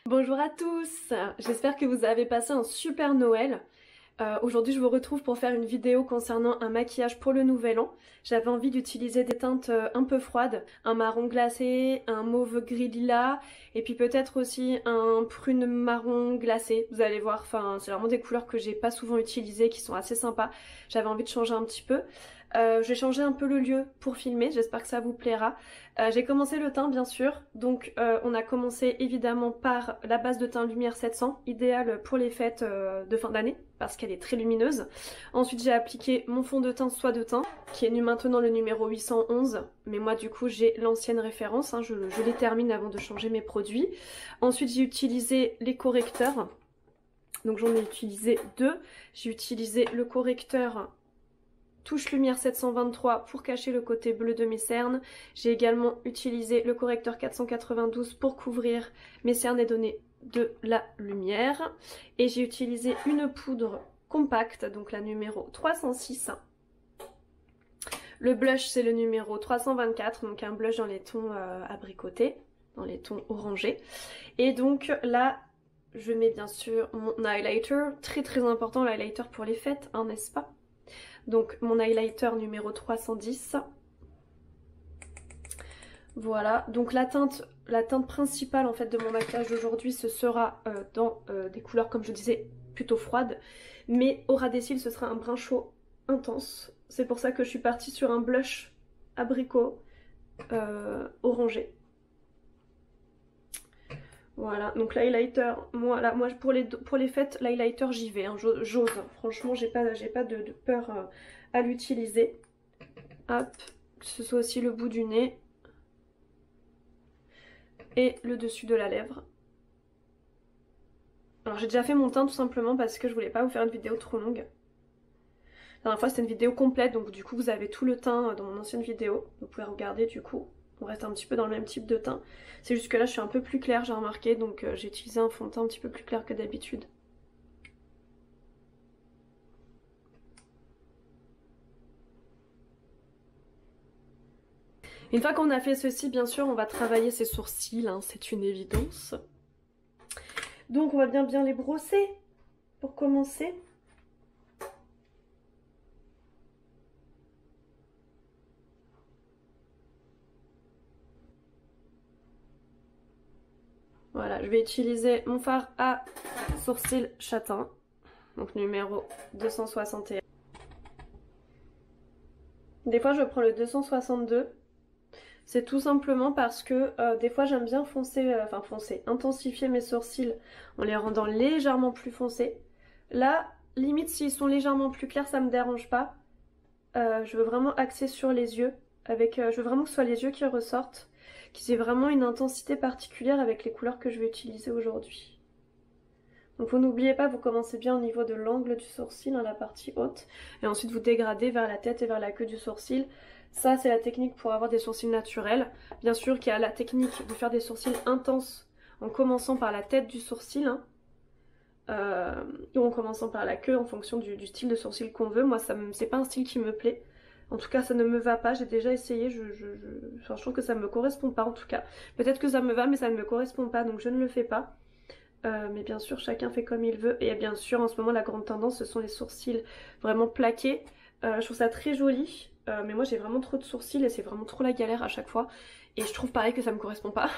Bonjour à tous, j'espère que vous avez passé un super Noël. Aujourd'hui je vous retrouve pour faire une vidéo concernant un maquillage pour le nouvel an. J'avais envie d'utiliser des teintes un peu froides, un marron glacé, un mauve gris lilas et puis peut-être aussi un prune marron glacé. Vous allez voir, enfin c'est vraiment des couleurs que j'ai pas souvent utilisées, qui sont assez sympas. J'avais envie de changer un petit peu. Je vais changer un peu le lieu pour filmer, j'espère que ça vous plaira. J'ai commencé le teint bien sûr, donc on a commencé évidemment par la base de teint Lumière 700, idéale pour les fêtes de fin d'année, parce qu'elle est très lumineuse. Ensuite j'ai appliqué mon fond de teint Soie de teint, qui est maintenant le numéro 811, mais moi du coup j'ai l'ancienne référence, hein, je les termine avant de changer mes produits. Ensuite j'ai utilisé les correcteurs, donc j'en ai utilisé deux. J'ai utilisé le correcteur Touche Lumière 723 pour cacher le côté bleu de mes cernes. J'ai également utilisé le correcteur 492 pour couvrir mes cernes et donner de la lumière. Et j'ai utilisé une poudre compacte, donc la numéro 306. Le blush c'est le numéro 324, donc un blush dans les tons abricotés, dans les tons orangés. Et donc là, je mets bien sûr mon highlighter, très très important l'highlighter pour les fêtes, hein, n'est-ce pas? Donc mon highlighter numéro 310. Voilà, donc la teinte principale en fait de mon maquillage d'aujourd'hui, ce sera dans des couleurs comme je disais plutôt froides, mais au ras des cils ce sera un brun chaud intense. C'est pour ça que je suis partie sur un blush abricot orangé. Voilà, donc l'highlighter, moi pour les fêtes, l'highlighter j'y vais, hein, j'ose. Franchement, j'ai pas de peur à l'utiliser. Hop, que ce soit aussi le bout du nez et le dessus de la lèvre. Alors j'ai déjà fait mon teint tout simplement parce que je voulais pas vous faire une vidéo trop longue. La dernière fois c'était une vidéo complète, donc du coup vous avez tout le teint dans mon ancienne vidéo. Vous pouvez regarder du coup. On reste un petit peu dans le même type de teint. C'est juste que là je suis un peu plus claire, j'ai remarqué, donc j'ai utilisé un fond de teint un petit peu plus clair que d'habitude. Une fois qu'on a fait ceci, bien sûr, on va travailler ses sourcils, hein, c'est une évidence. Donc on va bien les brosser pour commencer. Voilà, je vais utiliser mon fard à sourcils châtain, donc numéro 261. Des fois je prends le 262. C'est tout simplement parce que des fois j'aime bien intensifier mes sourcils en les rendant légèrement plus foncés. Là, limite s'ils sont légèrement plus clairs, ça me dérange pas. Je veux vraiment axer sur les yeux, je veux vraiment que ce soit les yeux qui ressortent, qu'ils aient vraiment une intensité particulière avec les couleurs que je vais utiliser aujourd'hui. Donc vous n'oubliez pas, vous commencez bien au niveau de l'angle du sourcil, hein, la partie haute, et ensuite vous dégradez vers la tête et vers la queue du sourcil. Ça c'est la technique pour avoir des sourcils naturels. Bien sûr qu'il y a la technique de faire des sourcils intenses en commençant par la tête du sourcil, hein, ou en commençant par la queue en fonction du style de sourcil qu'on veut. Moi c'est pas un style qui me plaît. En tout cas ça ne me va pas, j'ai déjà essayé, je trouve que ça me correspond pas en tout cas. Peut-être que ça me va mais ça ne me correspond pas, donc je ne le fais pas. Mais bien sûr chacun fait comme il veut, et bien sûr en ce moment la grande tendance ce sont les sourcils vraiment plaqués. Je trouve ça très joli, mais moi j'ai vraiment trop de sourcils et c'est vraiment trop la galère à chaque fois, et je trouve pareil que ça me correspond pas.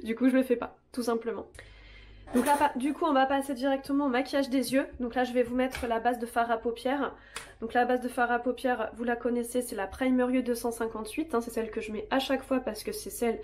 Du coup je le fais pas, tout simplement. Donc là du coup on va passer directement au maquillage des yeux. Donc là je vais vous mettre la base de fard à paupières. Donc la base de fard à paupières vous la connaissez, c'est la Primerieux 258, hein, c'est celle que je mets à chaque fois parce que c'est celle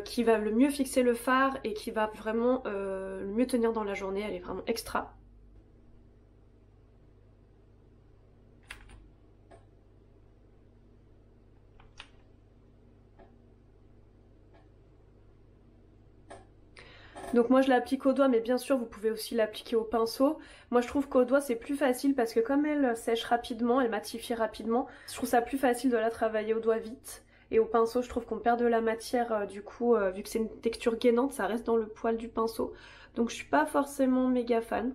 qui va le mieux fixer le fard et qui va vraiment le mieux tenir dans la journée. Elle est vraiment extra. Donc moi je l'applique au doigt, mais bien sûr vous pouvez aussi l'appliquer au pinceau. Moi je trouve qu'au doigt c'est plus facile parce que comme elle sèche rapidement, elle matifie rapidement, je trouve ça plus facile de la travailler au doigt vite. Et au pinceau je trouve qu'on perd de la matière du coup, vu que c'est une texture gainante, ça reste dans le poil du pinceau. Donc je suis pas forcément méga fan.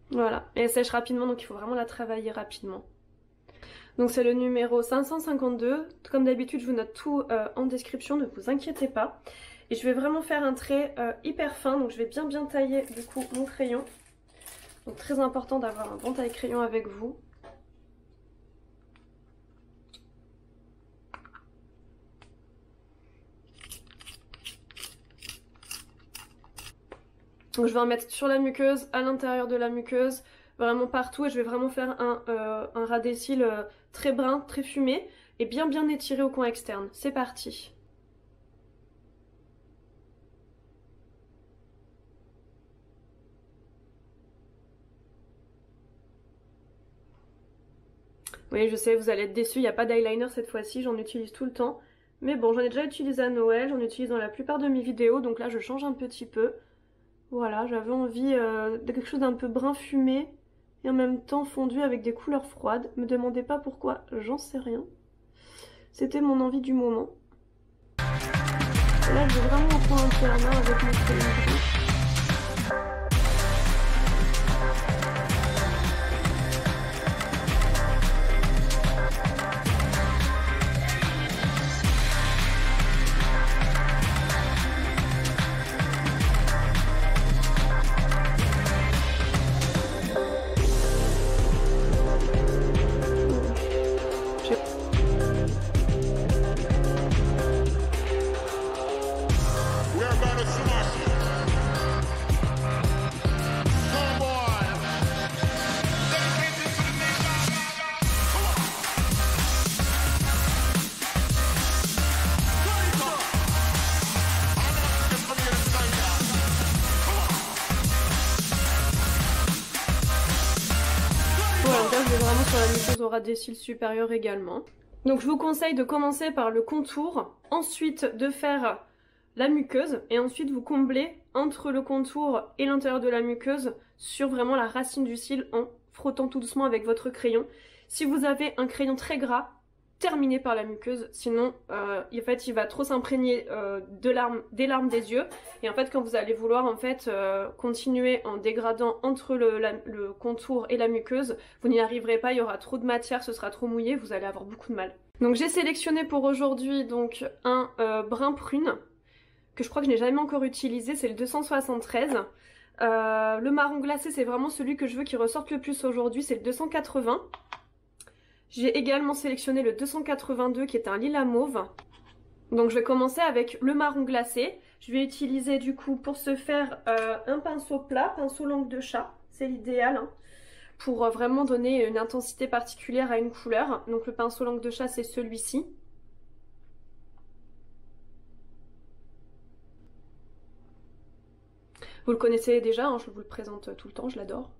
Voilà, et elle sèche rapidement donc il faut vraiment la travailler rapidement. Donc c'est le numéro 552. Comme d'habitude, je vous note tout en description, ne vous inquiétez pas. Et je vais vraiment faire un trait hyper fin, donc je vais bien tailler du coup mon crayon. Donc très important d'avoir un bon taille-crayon avec vous. Donc je vais en mettre sur la muqueuse, à l'intérieur de la muqueuse, vraiment partout. Et je vais vraiment faire un ras des cils très brun, très fumé et bien étiré au coin externe. C'est parti. Oui, je sais, vous allez être déçus, il n'y a pas d'eyeliner cette fois-ci, j'en utilise tout le temps. Mais bon, j'en ai déjà utilisé à Noël, j'en utilise dans la plupart de mes vidéos, donc là je change un petit peu. Voilà, j'avais envie de quelque chose d'un peu brun fumé et en même temps fondu avec des couleurs froides. Me demandez pas pourquoi, j'en sais rien. C'était mon envie du moment. Et là je vais vraiment en prendre un peu en main avec mon crayon gris. Vraiment sur la muqueuse aura des cils supérieurs également. Donc je vous conseille de commencer par le contour, ensuite de faire la muqueuse et ensuite vous comblez entre le contour et l'intérieur de la muqueuse sur vraiment la racine du cil en frottant tout doucement avec votre crayon. Si vous avez un crayon très gras, terminez par la muqueuse, sinon en fait il va trop s'imprégner des larmes des yeux et en fait quand vous allez vouloir en fait continuer en dégradant entre le contour et la muqueuse, vous n'y arriverez pas, il y aura trop de matière, ce sera trop mouillé, vous allez avoir beaucoup de mal. Donc j'ai sélectionné pour aujourd'hui donc un brun prune que je crois que je n'ai jamais encore utilisé, c'est le 273. Le marron glacé c'est vraiment celui que je veux qui ressorte le plus aujourd'hui, c'est le 280. J'ai également sélectionné le 282 qui est un lilas mauve. Donc je vais commencer avec le marron glacé. Je vais utiliser du coup pour ce faire un pinceau plat, pinceau langue de chat, c'est l'idéal hein, pour vraiment donner une intensité particulière à une couleur. Donc le pinceau langue de chat c'est celui-ci. Vous le connaissez déjà, hein, je vous le présente tout le temps, je l'adore.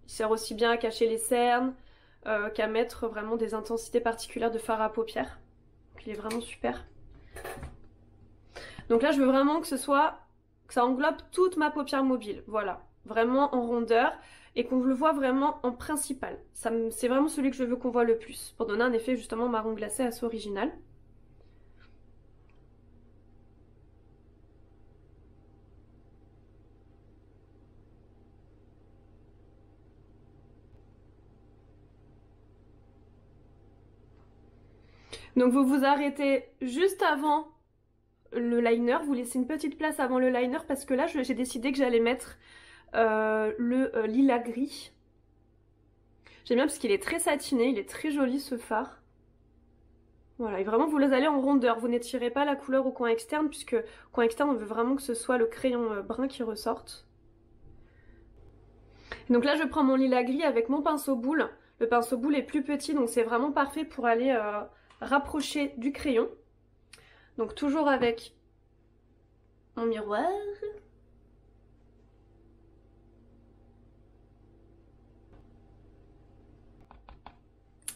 Il sert aussi bien à cacher les cernes, qu'à mettre vraiment des intensités particulières de fard à paupières. Donc il est vraiment super. Donc là je veux vraiment que ça englobe toute ma paupière mobile, voilà. Vraiment en rondeur et qu'on le voit vraiment en principal. C'est vraiment celui que je veux qu'on voit le plus, pour donner un effet justement marron glacé assez original. Donc vous vous arrêtez juste avant le liner, vous laissez une petite place avant le liner parce que là j'ai décidé que j'allais mettre le lilas gris. J'aime bien parce qu'il est très satiné, il est très joli ce fard. Voilà, et vraiment vous allez en rondeur, vous n'étirez pas la couleur au coin externe puisque au coin externe on veut vraiment que ce soit le crayon brun qui ressorte. Donc là je prends mon lilas gris avec mon pinceau boule. Le pinceau boule est plus petit donc c'est vraiment parfait pour aller rapprocher du crayon. Donc toujours avec mon miroir.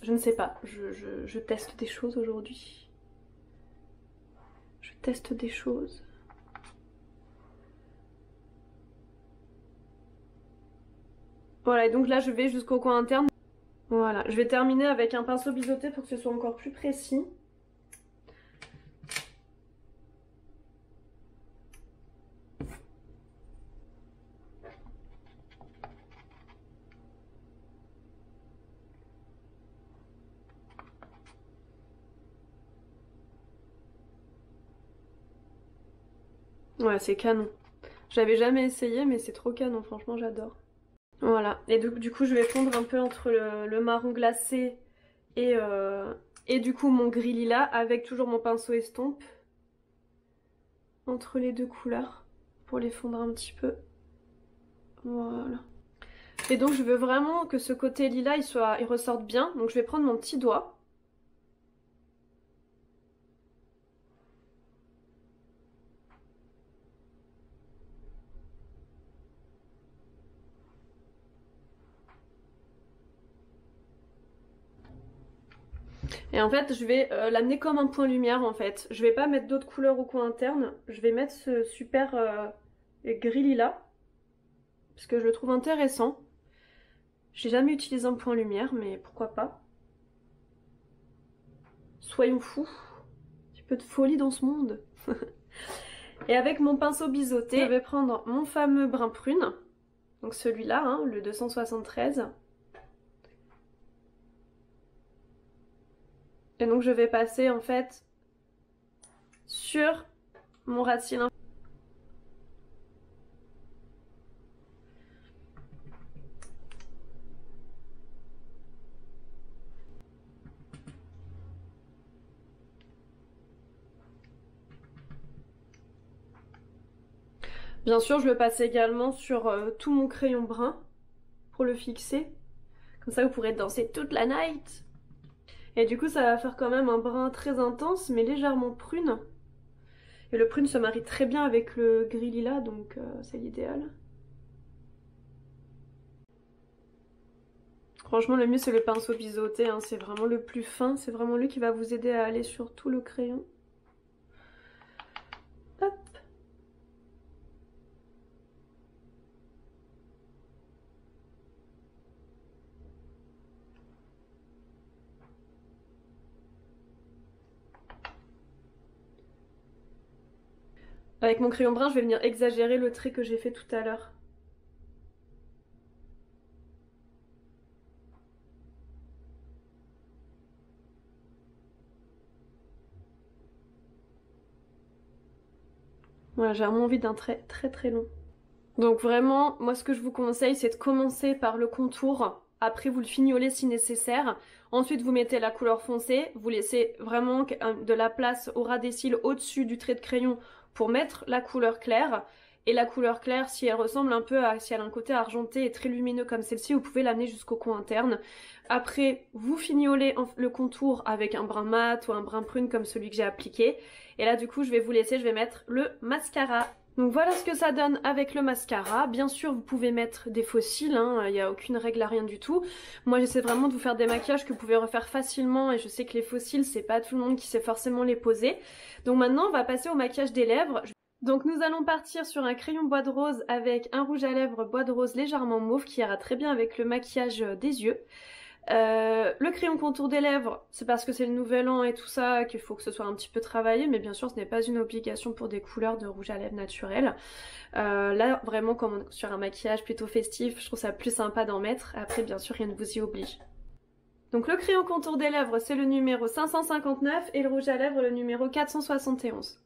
Je ne sais pas, je teste des choses aujourd'hui. Je teste des choses. Voilà, et donc là je vais jusqu'au coin interne. Voilà, je vais terminer avec un pinceau biseauté pour que ce soit encore plus précis. Ouais, c'est canon. J'avais jamais essayé, mais c'est trop canon, franchement, j'adore. Voilà, et du coup, je vais fondre un peu entre le marron glacé et du coup mon gris lilas avec toujours mon pinceau estompe entre les deux couleurs pour les fondre un petit peu. Voilà. Et donc je veux vraiment que ce côté lilas il ressorte bien, donc je vais prendre mon petit doigt. Et en fait, je vais l'amener comme un point lumière en fait. Je vais pas mettre d'autres couleurs au coin interne. Je vais mettre ce super gris lilas. Parce que je le trouve intéressant. J'ai jamais utilisé un point lumière, mais pourquoi pas. Soyons fous. Un petit peu de folie dans ce monde. Et avec mon pinceau biseauté, je vais prendre mon fameux brun prune. Donc celui-là, hein, le 273. Et donc je vais passer en fait sur mon ras de cils. Bien sûr, je le passe également sur tout mon crayon brun pour le fixer. Comme ça, vous pourrez danser toute la night. Et du coup, ça va faire quand même un brun très intense, mais légèrement prune. Et le prune se marie très bien avec le gris lilas, donc c'est l'idéal. Franchement, le mieux, c'est le pinceau biseauté. Hein. C'est vraiment le plus fin. C'est vraiment lui qui va vous aider à aller sur tout le crayon. Hop. Avec mon crayon brun, je vais venir exagérer le trait que j'ai fait tout à l'heure. Voilà, j'ai vraiment envie d'un trait très très long. Donc vraiment, moi ce que je vous conseille, c'est de commencer par le contour. Après, vous le fignolez si nécessaire. Ensuite, vous mettez la couleur foncée. Vous laissez vraiment de la place au ras des cils au-dessus du trait de crayon pour mettre la couleur claire. Et la couleur claire, si elle ressemble un peu à, si elle a un côté argenté et très lumineux comme celle-ci, vous pouvez l'amener jusqu'au coin interne. Après, vous fignolez le contour avec un brun mat ou un brun prune comme celui que j'ai appliqué. Et là, du coup, je vais vous laisser, je vais mettre le mascara. Donc voilà ce que ça donne avec le mascara. Bien sûr, vous pouvez mettre des faux cils, hein, il n'y a aucune règle à rien du tout. Moi, j'essaie vraiment de vous faire des maquillages que vous pouvez refaire facilement et je sais que les faux cils, c'est pas tout le monde qui sait forcément les poser. Donc maintenant, on va passer au maquillage des lèvres. Donc nous allons partir sur un crayon bois de rose avec un rouge à lèvres bois de rose légèrement mauve qui ira très bien avec le maquillage des yeux. Le crayon contour des lèvres, c'est parce que c'est le nouvel an et tout ça qu'il faut que ce soit un petit peu travaillé, mais bien sûr ce n'est pas une obligation pour des couleurs de rouge à lèvres naturel. Là vraiment comme sur un maquillage plutôt festif, je trouve ça plus sympa d'en mettre. Après bien sûr rien ne vous y oblige. Donc le crayon contour des lèvres c'est le numéro 559 et le rouge à lèvres le numéro 471.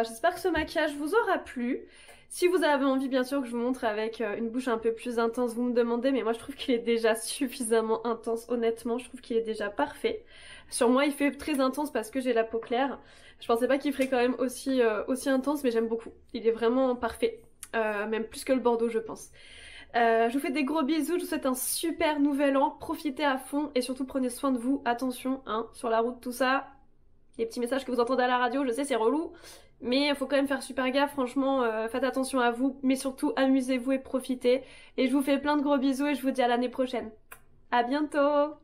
J'espère que ce maquillage vous aura plu. Si vous avez envie bien sûr que je vous montre avec une bouche un peu plus intense, vous me demandez, mais moi je trouve qu'il est déjà suffisamment intense, honnêtement, je trouve qu'il est déjà parfait. Sur moi il fait très intense parce que j'ai la peau claire. Je pensais pas qu'il ferait quand même aussi intense, mais j'aime beaucoup. Il est vraiment parfait, même plus que le Bordeaux je pense. Je vous fais des gros bisous, je vous souhaite un super nouvel an, profitez à fond et surtout prenez soin de vous, attention hein, sur la route tout ça. Les petits messages que vous entendez à la radio, je sais c'est relou, mais il faut quand même faire super gaffe, franchement, faites attention à vous, mais surtout amusez-vous et profitez. Et je vous fais plein de gros bisous et je vous dis à l'année prochaine. À bientôt!